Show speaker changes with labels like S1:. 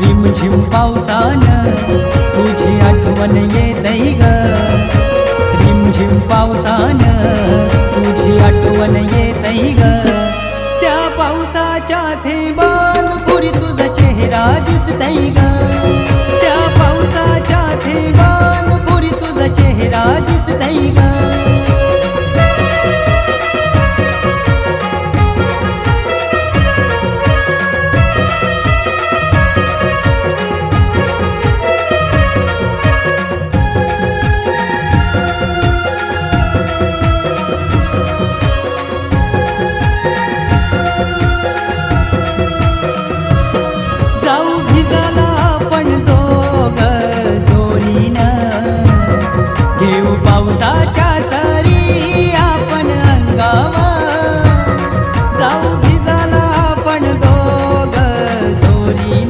S1: रिमझिम पावसानं तुझी आठवण येतई ग, रिमझिम पावसानं तुझी आठवण येतई ग. त्या पावसाच्या थेंबांपुरी तुझा चेहरा दिसतई ग, त्या पावसाच्या थेंबांपुरी तुझा चेहरा दिसतई ग. जाऊ भिजाला आपण